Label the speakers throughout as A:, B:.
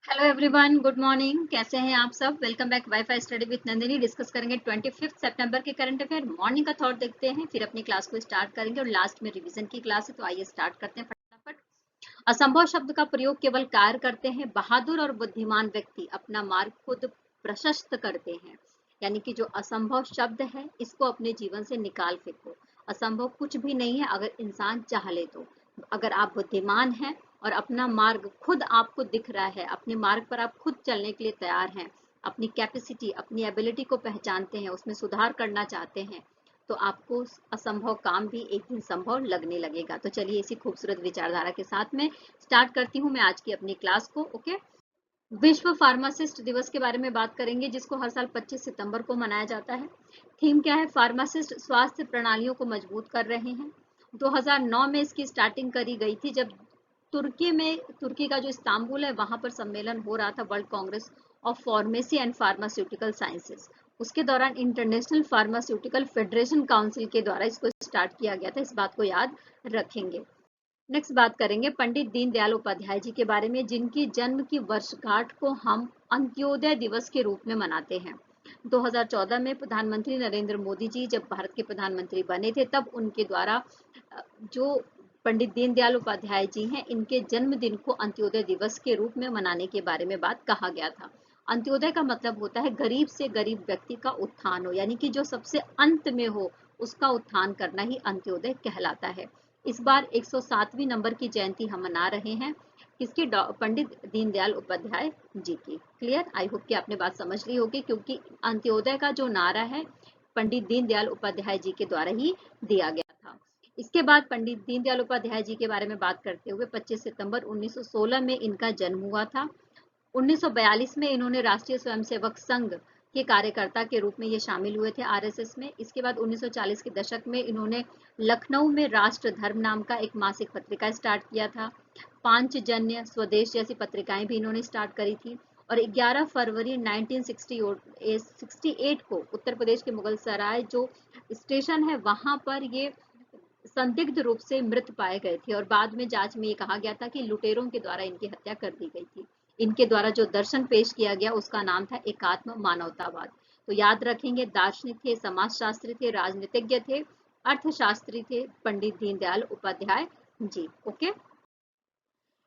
A: Hello everyone, good morning. कैसे हैं आप सब? Welcome back wifi study with Nandini. Discuss करेंगे 25 सितंबर के करंट अफेयर। मॉर्निंग का थॉट देखते हैं, फिर अपनी क्लास को स्टार्ट करेंगे और लास्ट में रिवीजन की क्लास है, तो आइए स्टार्ट करते हैं फटाफट। असंभव शब्द का प्रयोग केवल कार्य करते हैं। बहादुर और बुद्धिमान व्यक्ति अपना मार्ग खुद प्रशस्त करते हैं। यानी कि जो असंभव शब्द है इसको अपने जीवन से निकाल फेंको। असंभव कुछ भी नहीं है अगर इंसान चाह ले तो। अगर आप बुद्धिमान हैं और अपना मार्ग खुद आपको दिख रहा है, अपने मार्ग पर आप खुद चलने के लिए तैयार हैं, अपनी कैपेसिटी, अपनी एबिलिटी को पहचानते हैं, उसमें सुधार करना चाहते हैं, तो आपको असंभव काम भी एक दिन संभव लगने लगेगा। तो चलिए इसी खूबसूरत विचारधारा के साथ में स्टार्ट करती हूँ मैं आज की अपनी क्लास को। ओके, विश्व फार्मासिस्ट दिवस के बारे में बात करेंगे, जिसको हर साल 25 सितंबर को मनाया जाता है। थीम क्या है? फार्मासिस्ट स्वास्थ्य प्रणालियों को मजबूत कर रहे हैं। 2009 में इसकी स्टार्टिंग करी गई थी, जब तुर्की का जो इस्तांबुल है वहां पर सम्मेलन हो रहा था, world Congress of pharmacy and pharmaceutical sciences. उसके दौरान इंटरनेशनल फार्मास्यूटिकल फेडरेशन काउंसिल के द्वारा इसको स्टार्ट किया गया था। इस बात को याद रखेंगे। नेक्स्ट बात करेंगे पंडित दीनदयाल उपाध्याय जी के बारे में, जिनकी जन्म की वर्षगांठ को हम अंत्योदय दिवस के रूप में मनाते हैं। 2014 में प्रधानमंत्री नरेंद्र मोदी जी जब भारत के प्रधानमंत्री बने थे, तब उनके द्वारा जो पंडित दीनदयाल उपाध्याय जी हैं, इनके जन्मदिन को अंत्योदय दिवस के रूप में मनाने के बारे में बात कहा गया था। अंत्योदय का मतलब होता है गरीब से गरीब व्यक्ति का उत्थान हो, यानी कि जो सबसे अंत में हो उसका उत्थान करना ही अंत्योदय कहलाता है। इस बार 107वीं नंबर की जयंती हम मना रहे हैं, किसकी? पंडित दीनदयाल उपाध्याय जी की। क्लियर? आई होप कि आपने बात समझ ली होगी, क्योंकि अंत्योदय का जो नारा है पंडित दीनदयाल उपाध्याय जी के द्वारा ही दिया गया था। इसके बाद पंडित दीनदयाल उपाध्याय जी के बारे में बात करते हुए 25 सितंबर 1916 में इनका जन्म हुआ था। 1942 में इन्होंने राष्ट्रीय स्वयंसेवक संघ के कार्यकर्ता के रूप में ये शामिल हुए थे आरएसएस में। इसके बाद 1940 के दशक में इन्होंने लखनऊ में राष्ट्र धर्म नाम का एक मासिक पत्रिका स्टार्ट किया था। पांचजन्य, स्वदेश जैसी पत्रिकाएं भी इन्होंने स्टार्ट करी थी। और 11 फरवरी 1968 को उत्तर प्रदेश के मुगल सराय जो स्टेशन है वहां पर ये संदिग्ध रूप से मृत पाए गए थे, और बाद में जांच में ये कहा गया था कि लुटेरों के द्वारा इनकी हत्या कर दी गई थी। इनके द्वारा जो दर्शन पेश किया गया उसका नाम था एकात्म मानवतावाद। तो याद रखेंगे, दार्शनिक थे, समाजशास्त्री थे, राजनीतिज्ञ थे, अर्थशास्त्री थे Pandit Deendayal Upadhyay ji. Okay,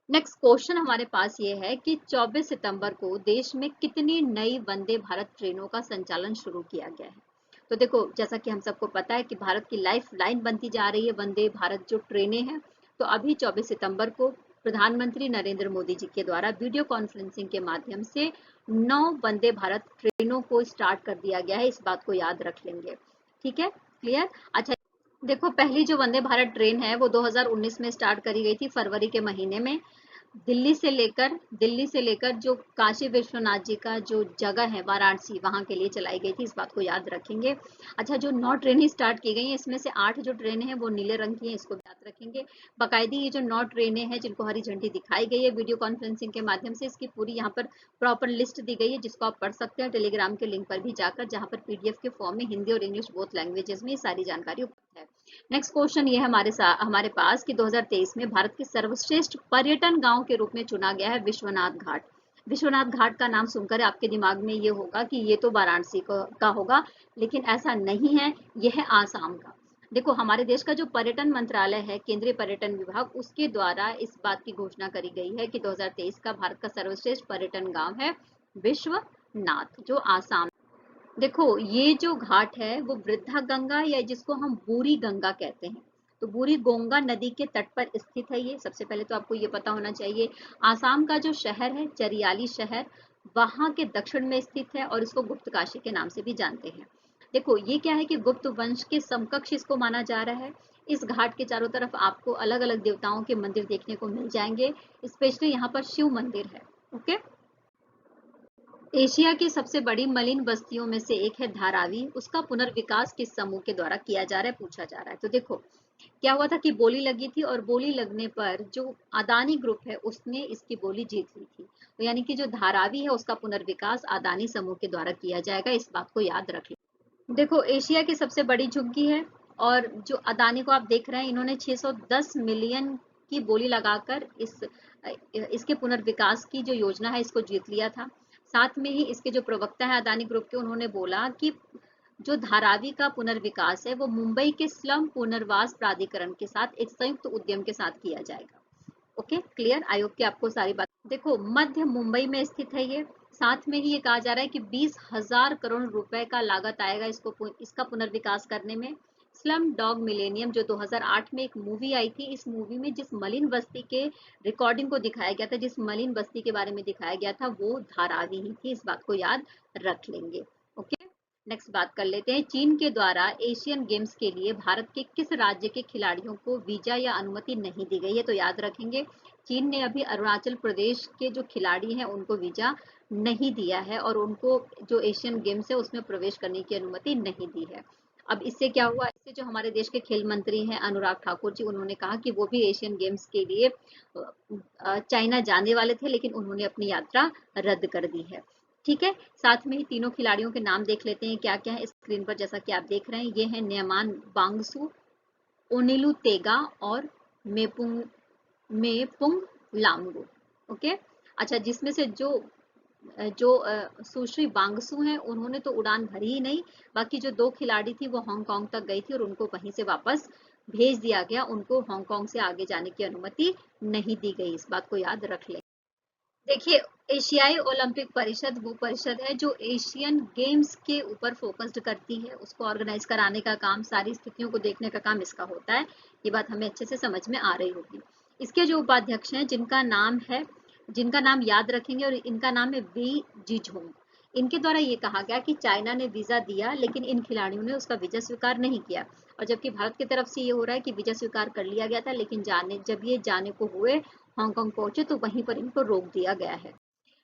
A: next question हमारे पास ये है कि 24 सितंबर को देश में कितनी नई वंदे भारत ट्रेनों का संचालन शुरू किया गया है? तो देखो, जैसा कि हम सबको पता है कि भारत की लाइफ लाइन बनती जा रही है वंदे भारत जो ट्रेनें हैं। तो अभी 24 सितंबर को प्रधानमंत्री नरेंद्र मोदी जी के द्वारा वीडियो कॉन्फ्रेंसिंग के माध्यम से 9 वंदे भारत ट्रेनों को स्टार्ट कर दिया गया है। इस बात को याद रख लेंगे। ठीक है, क्लियर? अच्छा, देखो, पहली जो वंदे भारत ट्रेन है वो 2019 में स्टार्ट करी गई थी, फरवरी के महीने में। दिल्ली से लेकर जो काशी विश्वनाथ जी का जो जगह है वाराणसी, वहां के लिए चलाई गई थी। इस बात को याद रखेंगे। अच्छा, जो 9 ट्रेनें स्टार्ट की गई हैं, इसमें से 8 जो ट्रेनें हैं वो नीले रंग की हैं, इसको याद रखेंगे। बाकायदी ये जो 9 ट्रेनें हैं जिनको हरी झंडी दिखाई गई है वीडियो कॉन्फ्रेंसिंग के माध्यम से, इसकी पूरी यहाँ पर प्रॉपर लिस्ट दी गई है, जिसको आप पढ़ सकते हैं टेलीग्राम के लिंक पर भी जाकर, जहाँ पर पीडीएफ के फॉर्म में हिंदी और इंग्लिश बोथ लैंग्वेजेस में ये सारी जानकारी उपलब्ध है। नेक्स्ट क्वेश्चन ये है हमारे पास कि 2023 में भारत के सर्वश्रेष्ठ पर्यटन गांव के रूप में चुना गया है विश्वनाथ घाट। विश्वनाथ घाट का नाम सुनकर आपके दिमाग में ये होगा कि ये तो वाराणसी का होगा, लेकिन ऐसा नहीं है, यह है आसाम का। देखो, हमारे देश का जो पर्यटन मंत्रालय है, केंद्रीय पर्यटन विभाग, उसके द्वारा इस बात की घोषणा करी गई है कि 2023 का भारत का सर्वश्रेष्ठ पर्यटन गांव है विश्वनाथ, जो आसाम। देखो, ये जो घाट है वो वृद्धा गंगा, या जिसको हम बूढ़ी गंगा कहते हैं, तो बूढ़ी गंगा नदी के तट पर स्थित है ये। सबसे पहले तो आपको ये पता होना चाहिए। आसाम का जो शहर है चरियाली शहर, वहां के दक्षिण में स्थित है, और इसको गुप्त काशी के नाम से भी जानते हैं। देखो, ये क्या है कि गुप्त वंश के समकक्ष इसको माना जा रहा है। इस घाट के चारों तरफ आपको अलग अलग देवताओं के मंदिर देखने को मिल जाएंगे, स्पेशली यहाँ पर शिव मंदिर है। ओके, एशिया की सबसे बड़ी मलिन बस्तियों में से एक है धारावी। उसका पुनर्विकास किस समूह के द्वारा किया जा रहा है, पूछा जा रहा है। तो देखो, क्या हुआ था कि बोली लगी थी, और बोली लगने पर जो अदानी ग्रुप है उसने इसकी बोली जीत ली थी। तो यानी कि जो धारावी है उसका पुनर्विकास अदानी समूह के द्वारा किया जाएगा। इस बात को याद रख लें। देखो, एशिया की सबसे बड़ी झुग्गी है, और जो अदानी को आप देख रहे हैं, इन्होंने 610 मिलियन की बोली लगाकर इसके पुनर्विकास की जो योजना है इसको जीत लिया था। साथ में ही इसके जो प्रवक्ता है अदानी ग्रुप के, उन्होंने बोला कि जो धारावी का पुनर्विकास है वो मुंबई के स्लम पुनर्वास प्राधिकरण के साथ एक संयुक्त उद्यम के साथ किया जाएगा। Okay, clear? आई होप कि आपको सारी बात। देखो, मध्य मुंबई में स्थित है ये। साथ में ही ये कहा जा रहा है कि 20,000 करोड़ रुपए का लागत आएगा इसका पुनर्विकास करने में। स्लम डॉग मिलेनियम जो 2008 में एक मूवी आई थी, इस मूवी में जिस मलिन बस्ती के रिकॉर्डिंग को दिखाया गया था, जिस मलिन बस्ती के बारे में दिखाया गया था, वो धारावी ही थी। इस बात को याद रख लेंगे। ओके, नेक्स्ट बात कर लेते हैं। चीन के द्वारा एशियन गेम्स के लिए भारत के किस राज्य के खिलाड़ियों को वीजा या अनुमति नहीं दी गई है? तो याद रखेंगे, चीन ने अभी अरुणाचल प्रदेश के जो खिलाड़ी हैं उनको वीजा नहीं दिया है और उनको जो एशियन गेम्स है उसमें प्रवेश करने की अनुमति नहीं दी है। अब इससे क्या हुआ? इससे जो हमारे देश के खेल मंत्री हैं अनुराग ठाकुर जी, उन्होंने कहा कि वो भी एशियन गेम्स के लिए चाइना जाने वाले थे, लेकिन उन्होंने अपनी यात्रा रद्द कर दी है। ठीक है, साथ में ही तीनों खिलाड़ियों के नाम देख लेते हैं क्या क्या है स्क्रीन पर। जैसा कि आप देख रहे हैं, ये है न्यमान वांगसु, ओनिलू तेगा और मेपुंग लामगु। ओके, अच्छा, जिसमें से जो जो सुश्री वांगसु हैं उन्होंने तो उड़ान भरी ही नहीं, बाकी जो 2 खिलाड़ी थी वो हांगकांग तक गई थी और उनको वहीं से वापस भेज दिया गया। उनको हांगकांग से आगे जाने की अनुमति नहीं दी गई। इस बात को याद रख लें। देखिए, एशियाई ओलंपिक परिषद वो परिषद है जो एशियन गेम्स के ऊपर फोकस्ड करती है, उसको ऑर्गेनाइज कराने का काम, सारी स्थितियों को देखने का काम इसका होता है। ये बात हमें अच्छे से समझ में आ रही होगी। इसके जो उपाध्यक्ष हैं जिनका नाम याद रखेंगे, और इनका नाम है वी जिझोंग। इनके द्वारा ये कहा गया कि चाइना ने वीजा दिया लेकिन इन खिलाड़ियों ने उसका वीजा स्वीकार नहीं किया, और जबकि भारत की तरफ से ये हो रहा है कि वीजा स्वीकार कर लिया गया था, लेकिन जब ये जाने को हुए हांगकांग पहुंचे तो वहीं पर इनको रोक दिया गया है।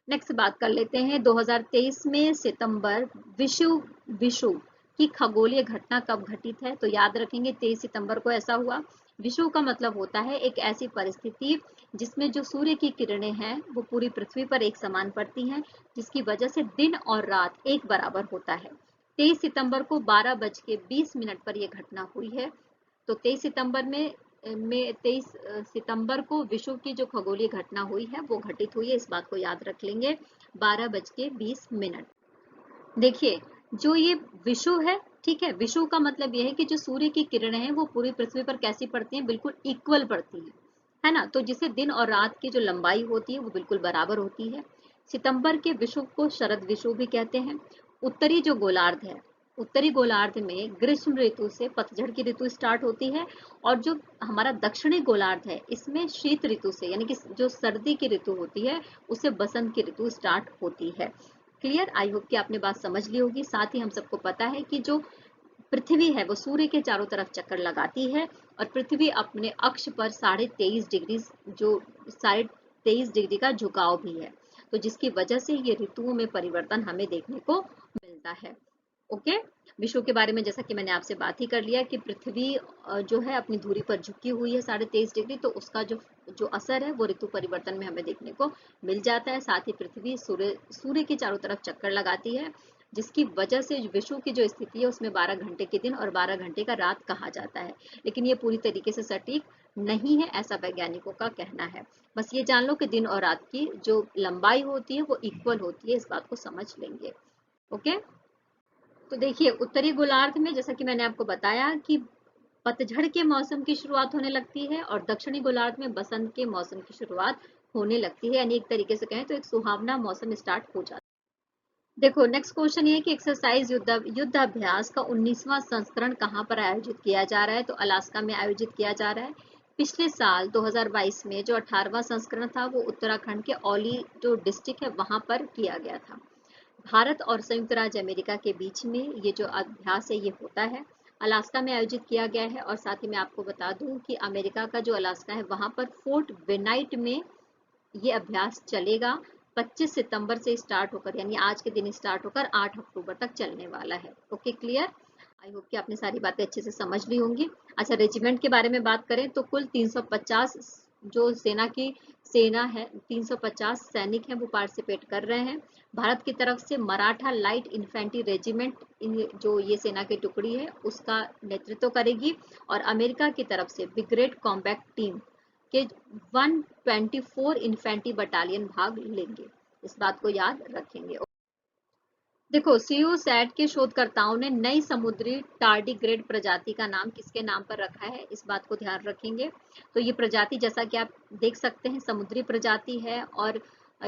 A: नेक्स्ट बात कर लेते हैं, 2023 में सितंबर विषुव की खगोलीय घटना कब घटित है? तो याद रखेंगे 23 सितंबर को ऐसा हुआ। विषुव का मतलब होता है एक ऐसी परिस्थिति जिसमें जो सूर्य की किरणें हैं वो पूरी पृथ्वी पर एक समान पड़ती हैं, जिसकी वजह से दिन और रात एक बराबर होता है। 23 सितंबर को 12:20 पर यह घटना हुई है। तो 23 सितंबर को विषुव की जो खगोलीय घटना हुई है वो घटित हुई है। इस बात को याद रख लेंगे, 12:20। देखिए, जो ये विषुव है, ठीक है, विषुव का मतलब यह है कि जो सूर्य की किरणें हैं वो पूरी पृथ्वी पर कैसी पड़ती हैं? बिल्कुल इक्वल पड़ती हैं, है ना? तो जिसे दिन और रात की जो लंबाई होती है वो बिल्कुल बराबर होती है। सितंबर के विषुव को शरद विषुव भी कहते हैं। उत्तरी जो गोलार्ध है, उत्तरी गोलार्ध में ग्रीष्म ऋतु से पतझड़ की ऋतु स्टार्ट होती है, और जो हमारा दक्षिणी गोलार्ध है इसमें शीत ऋतु से, यानी कि जो सर्दी की ऋतु होती है उससे बसंत की ऋतु स्टार्ट होती है। क्लियर? आई होप कि आपने बात समझ ली होगी। साथ ही हम सबको पता है कि जो पृथ्वी है वो सूर्य के चारों तरफ चक्कर लगाती है, और पृथ्वी अपने अक्ष पर 23.5 डिग्री का झुकाव भी है, तो जिसकी वजह से ये ऋतुओं में परिवर्तन हमें देखने को मिलता है। ओके, विषुव के बारे में जैसा कि मैंने आपसे बात ही कर लिया कि पृथ्वी जो है अपनी धुरी पर झुकी हुई है 23.5 डिग्री, तो उसका जो असर है वो ऋतु परिवर्तन में हमें देखने को मिल जाता है। साथ ही पृथ्वी सूर्य के चारों तरफ चक्कर लगाती है, जिसकी वजह से विषुव की जो स्थिति है उसमें 12 घंटे के दिन और 12 घंटे का रात कहा जाता है, लेकिन ये पूरी तरीके से सटीक नहीं है, ऐसा वैज्ञानिकों का कहना है। बस ये जान लो कि दिन और रात की जो लंबाई होती है वो इक्वल होती है, इस बात को समझ लेंगे। ओके, तो देखिए, उत्तरी गोलार्ध में जैसा कि मैंने आपको बताया कि पतझड़ के मौसम की शुरुआत होने लगती है, और दक्षिणी गोलार्ध में बसंत के मौसम की शुरुआत होने लगती है, यानी एक तरीके से कहें तो एक सुहावना मौसम स्टार्ट हो जाता है। देखो, नेक्स्ट क्वेश्चन ये कि एक्सरसाइज युद्ध अभ्यास का 19वां संस्करण कहाँ पर आयोजित किया जा रहा है? तो अलास्का में आयोजित किया जा रहा है। पिछले साल 2022 में जो 18वां संस्करण था वो उत्तराखंड के औली जो डिस्ट्रिक्ट है वहां पर किया गया था। भारत और संयुक्त राज्य अमेरिका के बीच में ये जो अभ्यास है ये होता है, अलास्का में आयोजित किया गया है। और साथ ही मैं आपको बता दूं कि अमेरिका का जो अलास्का है वहां पर फोर्ट वेनाइट में ये अभ्यास चलेगा। 25 सितंबर से स्टार्ट होकर, यानी आज के दिन स्टार्ट होकर 8 अक्टूबर तक चलने वाला है। Okay, clear? आई होप कि आपने सारी बातें अच्छे से समझ ली होंगी। अच्छा, रेजिमेंट के बारे में बात करें तो कुल 350 जो सेना है, 350 सैनिक हैं वो पार्टिसिपेट कर रहे हैं। भारत की तरफ से मराठा लाइट इन्फेंट्री रेजिमेंट जो ये सेना की टुकड़ी है उसका नेतृत्व करेगी, और अमेरिका की तरफ से ब्रिगेड कॉम्बैट टीम के 124 इन्फेंट्री बटालियन भाग लेंगे। इस बात को याद रखेंगे। देखो, सीओसैट के शोधकर्ताओं ने नई समुद्री टार्डिग्रेड प्रजाति का नाम किसके नाम पर रखा है, इस बात को ध्यान रखेंगे। तो ये प्रजाति, जैसा कि आप देख सकते हैं, समुद्री प्रजाति है। और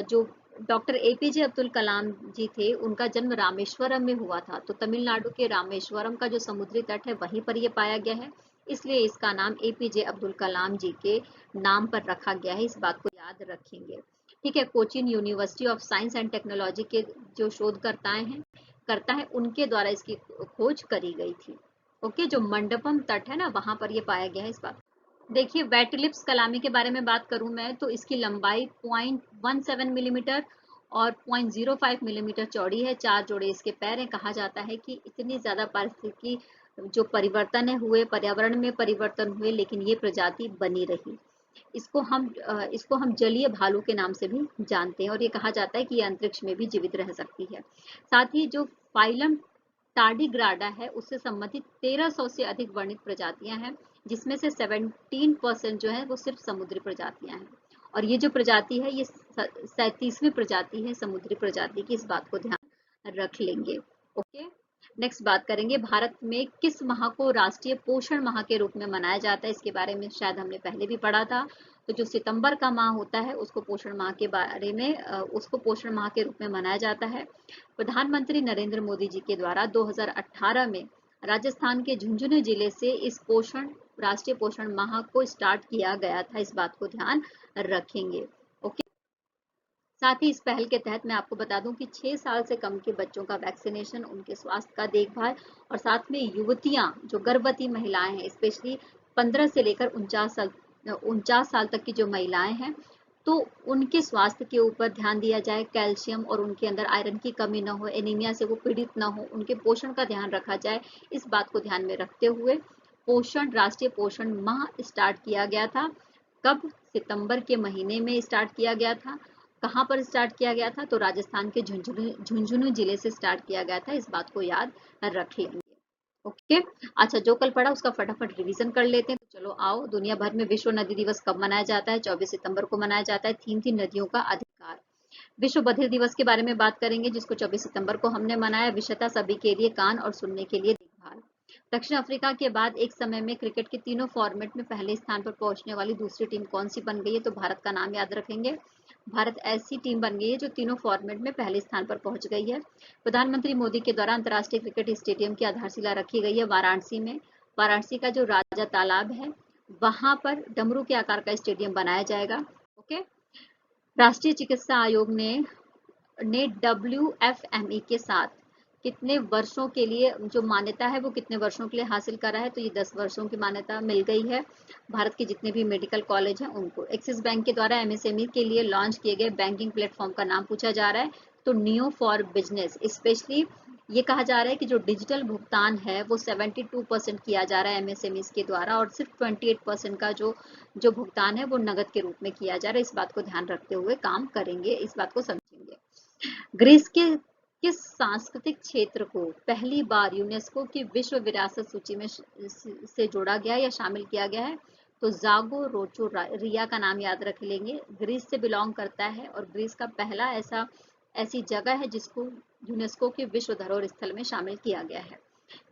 A: जो डॉक्टर एपीजे अब्दुल कलाम जी थे, उनका जन्म रामेश्वरम में हुआ था। तो तमिलनाडु के रामेश्वरम का जो समुद्री तट है, वहीं पर यह पाया गया है, इसलिए इसका नाम एपीजे अब्दुल कलाम जी के नाम पर रखा गया है। इस बात को याद रखेंगे। ठीक है, Cochin university of science and technology के जो शोधकर्ताएं हैं करता है, उनके द्वारा इसकी खोज करी गई थी। ओके, जो मंडपम तट है ना, वहां पर ये पाया गया है। इस बात देखिए, वेट लिप्स कलामी के बारे में बात करूं मैं, तो इसकी लंबाई 0.17 मिलीमीटर और 0.05 मिलीमीटर चौड़ी है। 4 जोड़े इसके पैर हैं। कहा जाता है कि इतनी ज्यादा पारिस्थितिकी जो परिवर्तन हुए, पर्यावरण में परिवर्तन हुए, लेकिन ये प्रजाति बनी रही। इसको हम जलीय भालू के नाम से भी जानते हैं, और ये कहा जाता है कि ये अंतरिक्ष में भी जीवित रह सकती है। साथ ही जो फाइलम टार्डिग्राडा है, उससे संबंधित 1300 से अधिक वर्णित प्रजातियां हैं, जिसमें से 17% जो है वो सिर्फ समुद्री प्रजातियां हैं। और ये जो प्रजाति है, ये 37वीं प्रजाति है समुद्री प्रजाति की। इस बात को ध्यान रख लेंगे। ओके, नेक्स्ट बात करेंगे, भारत में किस माह को राष्ट्रीय पोषण माह के रूप में मनाया जाता है। इसके बारे में शायद हमने पहले भी पढ़ा था। तो जो सितंबर का माह होता है, उसको पोषण माह के बारे में उसको पोषण माह के रूप में मनाया जाता है। प्रधानमंत्री नरेंद्र मोदी जी के द्वारा 2018 में राजस्थान के झुंझुनू जिले से इस राष्ट्रीय पोषण माह को स्टार्ट किया गया था। इस बात को ध्यान रखेंगे। ओके, साथ ही इस पहल के तहत मैं आपको बता दूं कि 6 साल से कम के बच्चों का वैक्सीनेशन, उनके स्वास्थ्य का देखभाल, और साथ में युवतियां, जो गर्भवती महिलाएं हैं, स्पेशली 15 से लेकर 49 साल तक की जो महिलाएं हैं, तो उनके स्वास्थ्य के ऊपर ध्यान दिया जाए। कैल्शियम और उनके अंदर आयरन की कमी न हो, एनीमिया से वो पीड़ित न हो, उनके पोषण का ध्यान रखा जाए। इस बात को ध्यान में रखते हुए राष्ट्रीय पोषण माह स्टार्ट किया गया था। कब? सितंबर के महीने में स्टार्ट किया गया था। कहाँ पर स्टार्ट किया गया था? तो राजस्थान के झुंझुनू जिले से स्टार्ट किया गया था। इस बात को याद रख लेंगे। ओके, अच्छा, जो कल पढ़ा उसका फटाफट रिवीजन कर लेते हैं। तो चलो आओ, दुनिया भर में विश्व नदी दिवस कब मनाया जाता है? 24 सितंबर को मनाया जाता है। थीम थी नदियों का अधिकार। विश्व बधिर दिवस के बारे में बात करेंगे, जिसको 24 सितंबर को हमने मनाया। विषयता सभी के लिए कान और सुनने के लिए देखभाल। दक्षिण अफ्रीका के बाद एक समय में क्रिकेट के तीनों फॉर्मेट में पहले स्थान पर पहुंचने वाली दूसरी टीम कौन सी बन गई है? तो भारत का नाम याद रखेंगे। भारत ऐसी टीम बन गई है जो तीनों फॉर्मेट में पहले स्थान पर पहुंच गई है। प्रधानमंत्री मोदी के द्वारा अंतर्राष्ट्रीय क्रिकेट स्टेडियम की आधारशिला रखी गई है वाराणसी में। वाराणसी का जो राजा तालाब है, वहां पर डमरू के आकार का स्टेडियम बनाया जाएगा। ओके, राष्ट्रीय चिकित्सा आयोग ने WFME के साथ कितने वर्षों के लिए जो मान्यता है, वो कितने वर्षों के लिए हासिल करा है? तो ये 10 वर्षों की मान्यता मिल गई है भारत के जितने भी मेडिकल कॉलेज हैं उनको। एक्सिस बैंक के द्वारा MSME के लिए लॉन्च किए गए बैंकिंग प्लेटफॉर्म का नाम पूछा जा रहा है। तो नियो फॉर बिजनेस। स्पेशली ये कहा जा रहा है कि जो डिजिटल भुगतान है वो 72% किया जा रहा है MSMEs के द्वारा, और सिर्फ 28% का जो भुगतान है वो नगद के रूप में किया जा रहा है। इस बात को ध्यान रखते हुए काम करेंगे, इस बात को समझेंगे। ग्रीस के किस सांस्कृतिक क्षेत्र को पहली बार यूनेस्को की विश्व विरासत सूची में से जोड़ा गया या शामिल किया गया है? तो जागो रोचो रिया का नाम याद रख लेंगे। ग्रीस से बिलोंग करता है, और ग्रीस का पहला ऐसी जगह है जिसको यूनेस्को के विश्व धरोहर स्थल में शामिल किया गया है।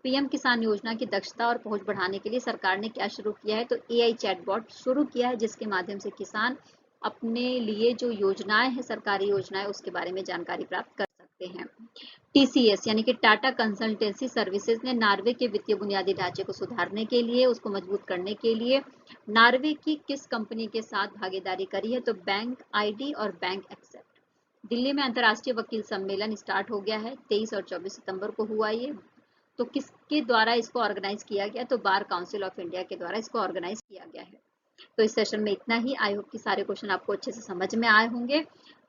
A: पीएम किसान योजना की दक्षता और पहुंच बढ़ाने के लिए सरकार ने क्या शुरू किया है? तो AI चैटबॉट शुरू किया है, जिसके माध्यम से किसान अपने लिए जो योजनाएं हैं, सरकारी योजनाएं, उसके बारे में जानकारी प्राप्त कर सकते हैं। TCS यानी कि टाटा कंसल्टेंसी सर्विसेज ने नॉर्वे के वित्तीय बुनियादी ढांचे को सुधारने के लिए, उसको मजबूत करने के लिए नॉर्वे की किस कंपनी के साथ भागीदारी करी है? तो बैंक ID और बैंक एक्सेप्ट। दिल्ली में अंतर्राष्ट्रीय वकील सम्मेलन स्टार्ट हो गया है। 23 और 24 सितंबर को हुआ ये। तो किसके द्वारा इसको ऑर्गेनाइज किया गया? तो बार काउंसिल ऑफ इंडिया के द्वारा इसको ऑर्गेनाइज किया गया है। तो इस सेशन में इतना ही। आई होप कि सारे क्वेश्चन आपको अच्छे से समझ में आए होंगे।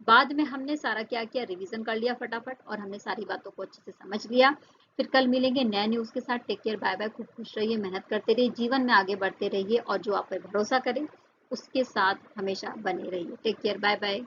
A: बाद में हमने सारा क्या किया, रिवीजन कर लिया फटाफट, और हमने सारी बातों को अच्छे से समझ लिया। फिर कल मिलेंगे नए न्यूज के साथ। Take care, bye bye. खूब खुश रहिए, मेहनत करते रहिए, जीवन में आगे बढ़ते रहिए, और जो आप पर भरोसा करे उसके साथ हमेशा बने रहिए। Take care, bye bye.